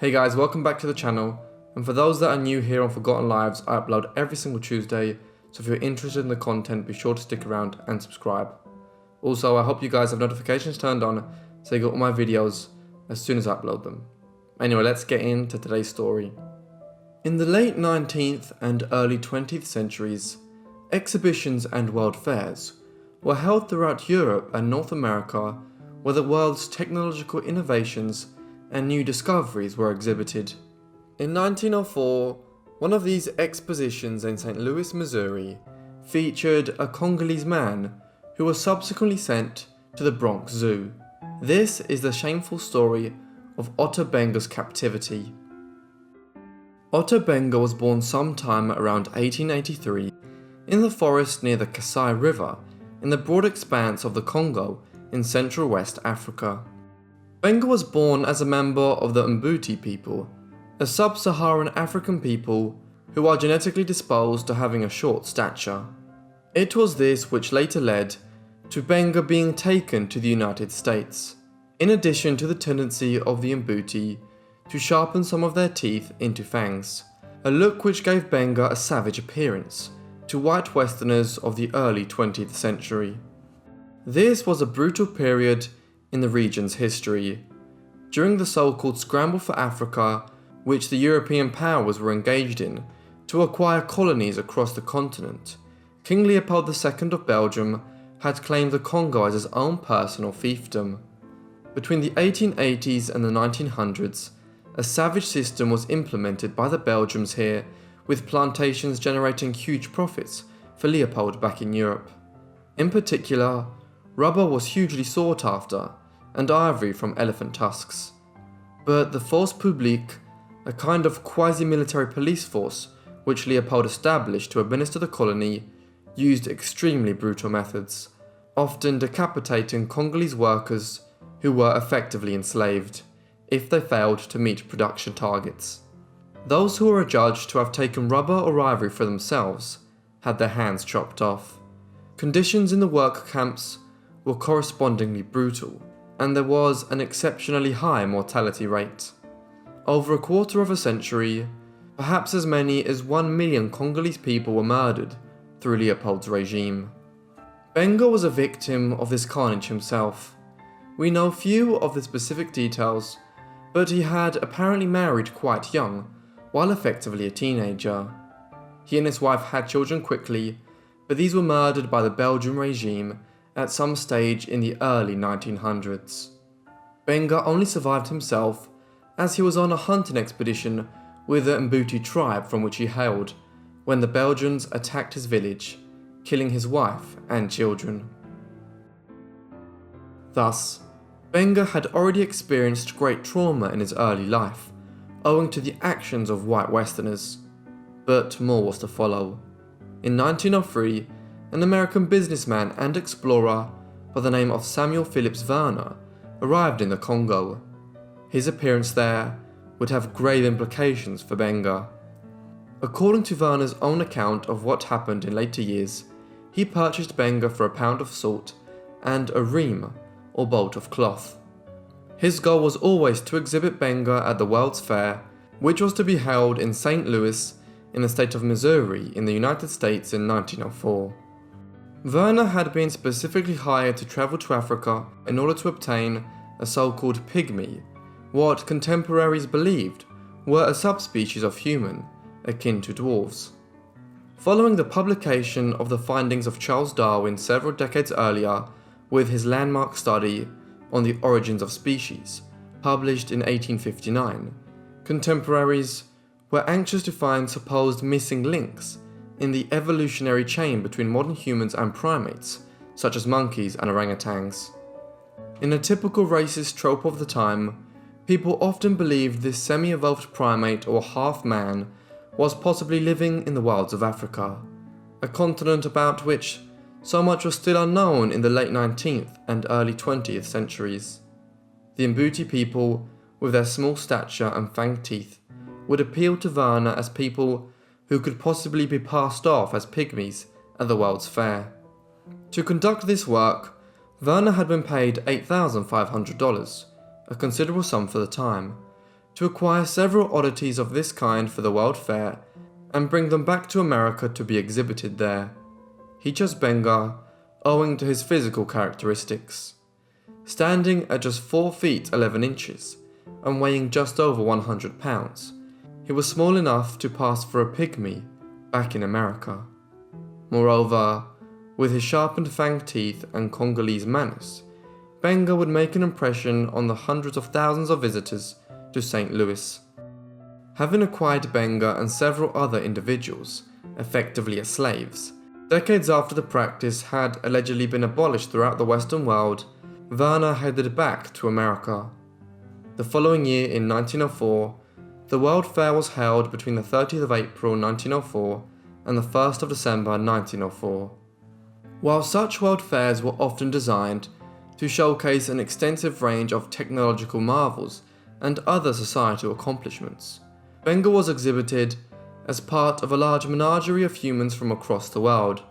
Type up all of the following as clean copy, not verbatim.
Hey guys, welcome back to the channel, and for those that are new here on Forgotten Lives, I upload every single Tuesday, so if you're interested in the content, be sure to stick around and subscribe. Also, I hope you guys have notifications turned on so you get all my videos as soon as I upload them. Anyway, let's get into today's story. In the late 19th and early 20th centuries, exhibitions and world fairs were held throughout Europe and North America, where the world's technological innovations and new discoveries were exhibited. In 1904, one of these expositions in St. Louis, Missouri, featured a Congolese man who was subsequently sent to the Bronx Zoo. This is the shameful story of Ota Benga's captivity. Ota Benga was born sometime around 1883 in the forest near the Kasai River in the broad expanse of the Congo in Central West Africa. Benga was born as a member of the Mbuti people, a sub-Saharan African people who are genetically disposed to having a short stature. It was this which later led to Benga being taken to the United States, in addition to the tendency of the Mbuti to sharpen some of their teeth into fangs, a look which gave Benga a savage appearance to white Westerners of the early 20th century. This was a brutal period in the region's history. During the so-called scramble for Africa, which the European powers were engaged in to acquire colonies across the continent, King Leopold II of Belgium had claimed the Congo as his own personal fiefdom. Between the 1880s and the 1900s, a savage system was implemented by the Belgians here, with plantations generating huge profits for Leopold back in Europe. In particular, rubber was hugely sought after, and ivory from elephant tusks. But the Force Publique, a kind of quasi-military police force which Leopold established to administer the colony, used extremely brutal methods, often decapitating Congolese workers who were effectively enslaved if they failed to meet production targets. Those who were adjudged to have taken rubber or ivory for themselves had their hands chopped off. Conditions in the work camps were correspondingly brutal, and there was an exceptionally high mortality rate. Over a quarter of a century, perhaps as many as 1 million Congolese people were murdered through Leopold's regime. Benga was a victim of this carnage himself. We know few of the specific details, but he had apparently married quite young, while effectively a teenager. He and his wife had children quickly, but these were murdered by the Belgian regime at some stage in the early 1900s. Benga only survived himself as he was on a hunting expedition with the Mbuti tribe from which he hailed when the Belgians attacked his village, killing his wife and children. Thus, Benga had already experienced great trauma in his early life, owing to the actions of white Westerners, but more was to follow. In 1903, an American businessman and explorer by the name of Samuel Phillips Werner arrived in the Congo. His appearance there would have grave implications for Benga. According to Werner's own account of what happened in later years, he purchased Benga for a pound of salt and a ream or bolt of cloth. His goal was always to exhibit Benga at the World's Fair, which was to be held in St. Louis in the state of Missouri in the United States in 1904. Werner had been specifically hired to travel to Africa in order to obtain a so-called pygmy, what contemporaries believed were a subspecies of human, akin to dwarves. Following the publication of the findings of Charles Darwin several decades earlier with his landmark study on the origins of species, published in 1859, contemporaries were anxious to find supposed missing links in the evolutionary chain between modern humans and primates, such as monkeys and orangutans. In a typical racist trope of the time, people often believed this semi-evolved primate or half-man was possibly living in the wilds of Africa, a continent about which so much was still unknown in the late 19th and early 20th centuries. The Mbuti people, with their small stature and fanged teeth, would appeal to Werner as people who could possibly be passed off as pygmies at the World's Fair. To conduct this work, Werner had been paid $8,500, a considerable sum for the time, to acquire several oddities of this kind for the World Fair and bring them back to America to be exhibited there. He chose Benga owing to his physical characteristics. Standing at just 4 feet 11 inches and weighing just over 100 pounds, he was small enough to pass for a pygmy back in America. Moreover, with his sharpened fanged teeth and Congolese manners, Benga would make an impression on the hundreds of thousands of visitors to St. Louis. Having acquired Benga and several other individuals, effectively as slaves, decades after the practice had allegedly been abolished throughout the Western world, Werner headed back to America. The following year, in 1904, the World Fair was held between the 30th of April 1904 and the 1st of December 1904. While such world fairs were often designed to showcase an extensive range of technological marvels and other societal accomplishments, Benga was exhibited as part of a large menagerie of humans from across the world,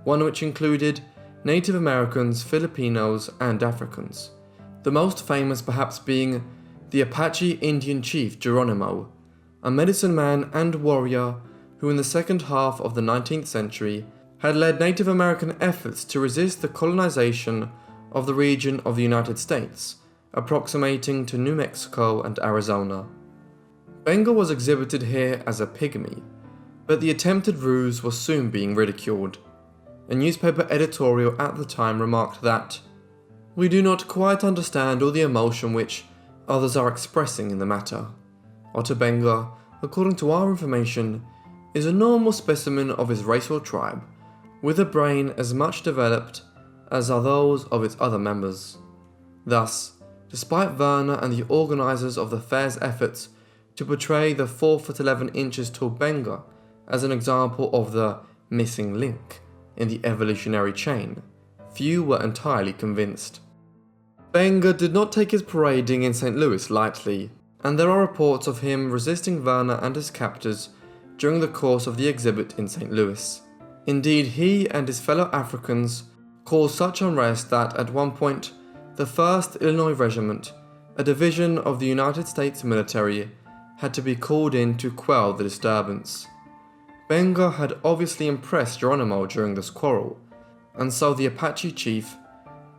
one which included Native Americans, Filipinos, and Africans, the most famous perhaps being the Apache Indian chief Geronimo, a medicine man and warrior who in the second half of the 19th century had led Native American efforts to resist the colonization of the region of the United States, approximating to New Mexico and Arizona. Benga was exhibited here as a pygmy, but the attempted ruse was soon being ridiculed. A newspaper editorial at the time remarked that, "We do not quite understand all the emotion which others are expressing in the matter. Ota Benga, according to our information, is a normal specimen of his race or tribe, with a brain as much developed as are those of its other members." Thus, despite Werner and the organisers of the fair's efforts to portray the 4 foot 11 inches tall Benga as an example of the missing link in the evolutionary chain, few were entirely convinced. Benga did not take his parading in St. Louis lightly, and there are reports of him resisting Werner and his captors during the course of the exhibit in St. Louis. Indeed, he and his fellow Africans caused such unrest that at one point, the 1st Illinois Regiment, a division of the United States military, had to be called in to quell the disturbance. Benga had obviously impressed Geronimo during this quarrel, and so the Apache chief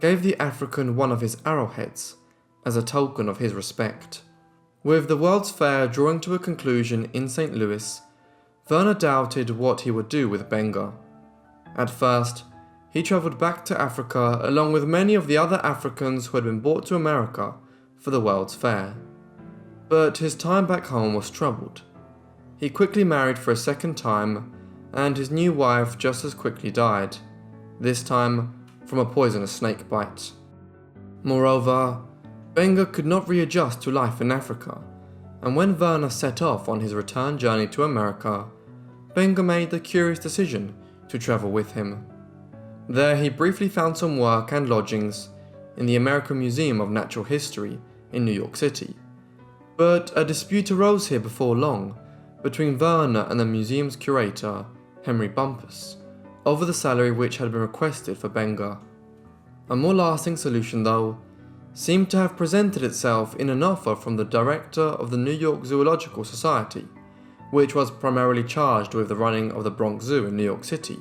gave the African one of his arrowheads as a token of his respect. With the World's Fair drawing to a conclusion in St. Louis, Werner doubted what he would do with Benga. At first, he travelled back to Africa along with many of the other Africans who had been brought to America for the World's Fair. But his time back home was troubled. He quickly married for a second time, and his new wife just as quickly died, this time from a poisonous snake bite. Moreover, Benga could not readjust to life in Africa, and when Werner set off on his return journey to America, Benga made the curious decision to travel with him. There he briefly found some work and lodgings in the American Museum of Natural History in New York City. But a dispute arose here before long between Werner and the museum's curator, Henry Bumpus, over the salary which had been requested for Benga. A more lasting solution, though, seemed to have presented itself in an offer from the director of the New York Zoological Society, which was primarily charged with the running of the Bronx Zoo in New York City,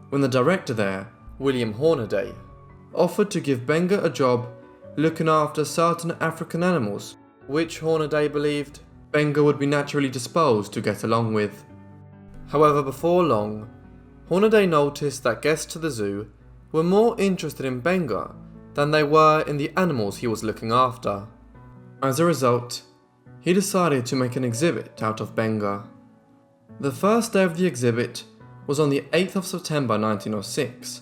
when the director there, William Hornaday, offered to give Benga a job looking after certain African animals, which Hornaday believed Benga would be naturally disposed to get along with. However, before long, Hornaday noticed that guests to the zoo were more interested in Benga than they were in the animals he was looking after. As a result, he decided to make an exhibit out of Benga. The first day of the exhibit was on the 8th of September 1906,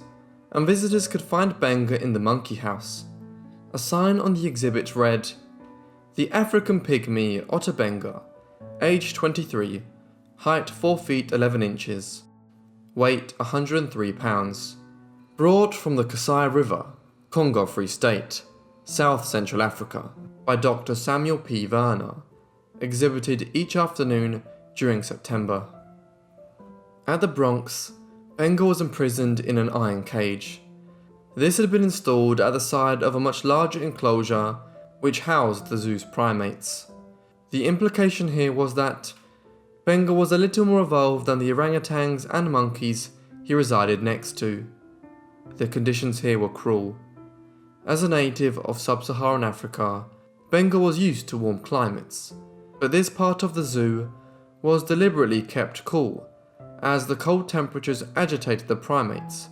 and visitors could find Benga in the monkey house. A sign on the exhibit read, "The African Pygmy Ota Benga, age 23, height 4 feet 11 inches, weight 103 pounds, brought from the Kasai River, Congo Free State, South Central Africa, by Dr. Samuel P. Werner, exhibited each afternoon during September." At the Bronx, Benga was imprisoned in an iron cage. This had been installed at the side of a much larger enclosure which housed the zoo's primates. The implication here was that Benga was a little more evolved than the orangutans and monkeys he resided next to. The conditions here were cruel. As a native of sub-Saharan Africa, Benga was used to warm climates, but this part of the zoo was deliberately kept cool, as the cold temperatures agitated the primates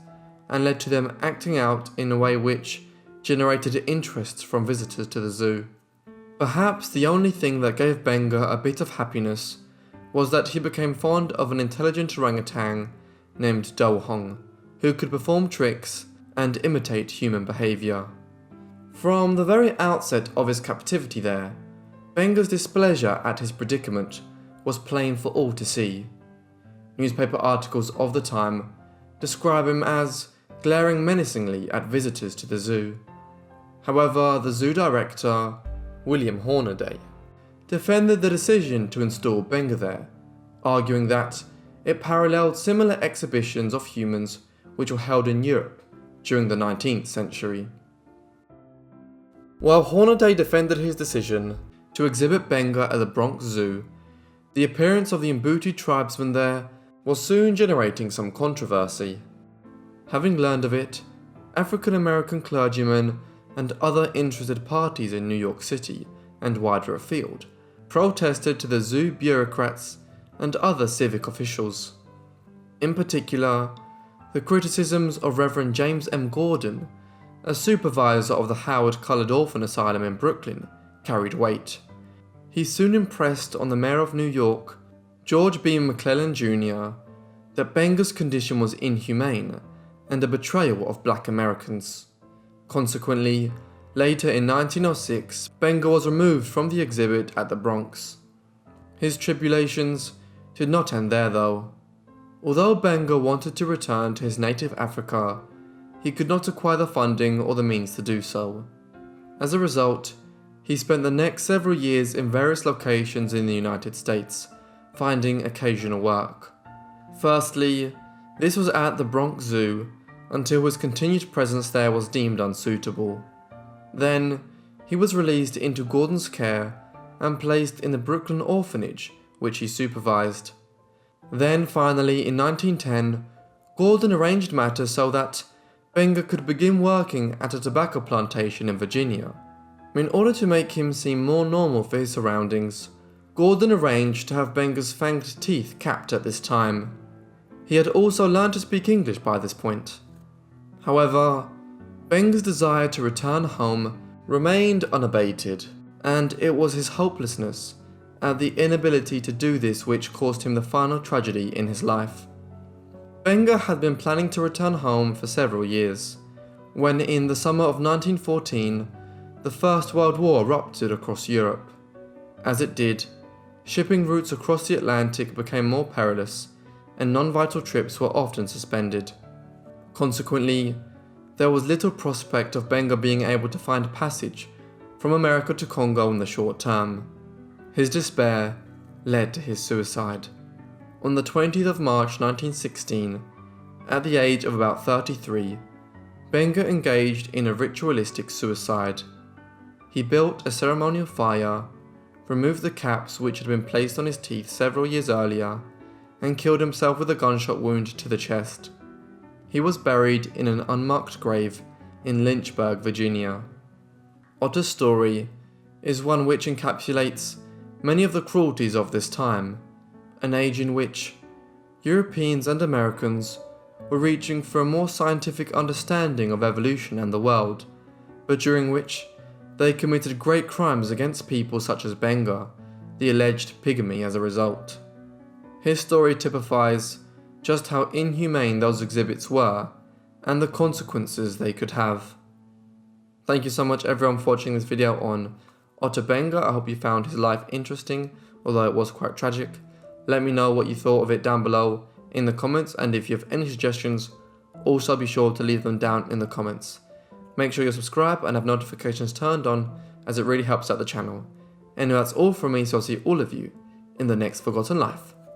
and led to them acting out in a way which generated interest from visitors to the zoo. Perhaps the only thing that gave Benga a bit of happiness was that he became fond of an intelligent orangutan named Dohong, who could perform tricks and imitate human behaviour. From the very outset of his captivity there, Benga's displeasure at his predicament was plain for all to see. Newspaper articles of the time describe him as glaring menacingly at visitors to the zoo. However, the zoo director, William Hornaday, defended the decision to install Benga there, arguing that it paralleled similar exhibitions of humans which were held in Europe during the 19th century. While Hornaday defended his decision to exhibit Benga at the Bronx Zoo, the appearance of the Mbuti tribesmen there was soon generating some controversy. Having learned of it, African American clergymen and other interested parties in New York City and wider afield protested to the zoo bureaucrats and other civic officials. In particular, the criticisms of Reverend James M. Gordon, a supervisor of the Howard Colored Orphan Asylum in Brooklyn, carried weight. He soon impressed on the mayor of New York, George B. McClellan Jr., that Benga's condition was inhumane and a betrayal of black Americans. Consequently, later in 1906, Benga was removed from the exhibit at the Bronx. His tribulations did not end there though. Although Benga wanted to return to his native Africa, he could not acquire the funding or the means to do so. As a result, he spent the next several years in various locations in the United States, finding occasional work. Firstly, this was at the Bronx Zoo, until his continued presence there was deemed unsuitable. Then, he was released into Gordon's care and placed in the Brooklyn orphanage, which he supervised. Then finally, in 1910, Gordon arranged matters so that Benga could begin working at a tobacco plantation in Virginia. In order to make him seem more normal for his surroundings, Gordon arranged to have Benga's fanged teeth capped at this time. He had also learned to speak English by this point. However, Benga's desire to return home remained unabated, and it was his hopelessness at the inability to do this which caused him the final tragedy in his life. Benga had been planning to return home for several years, when in the summer of 1914, the First World War erupted across Europe. As it did, shipping routes across the Atlantic became more perilous, and non-vital trips were often suspended. Consequently, there was little prospect of Benga being able to find passage from America to Congo in the short term. His despair led to his suicide. On the 20th of March 1916, at the age of about 33, Benga engaged in a ritualistic suicide. He built a ceremonial fire, removed the caps which had been placed on his teeth several years earlier, and killed himself with a gunshot wound to the chest. He was buried in an unmarked grave in Lynchburg, Virginia. Ota's story is one which encapsulates many of the cruelties of this time, an age in which Europeans and Americans were reaching for a more scientific understanding of evolution and the world, but during which they committed great crimes against people such as Benga, the alleged pygmy as a result. His story typifies just how inhumane those exhibits were and the consequences they could have. Thank you so much everyone for watching this video on Ota Benga. I hope you found his life interesting, although it was quite tragic. Let me know what you thought of it down below in the comments, and if you have any suggestions, also be sure to leave them down in the comments. Make sure you subscribe and have notifications turned on, as it really helps out the channel. Anyway, that's all from me, so I'll see all of you in the next Forgotten Life.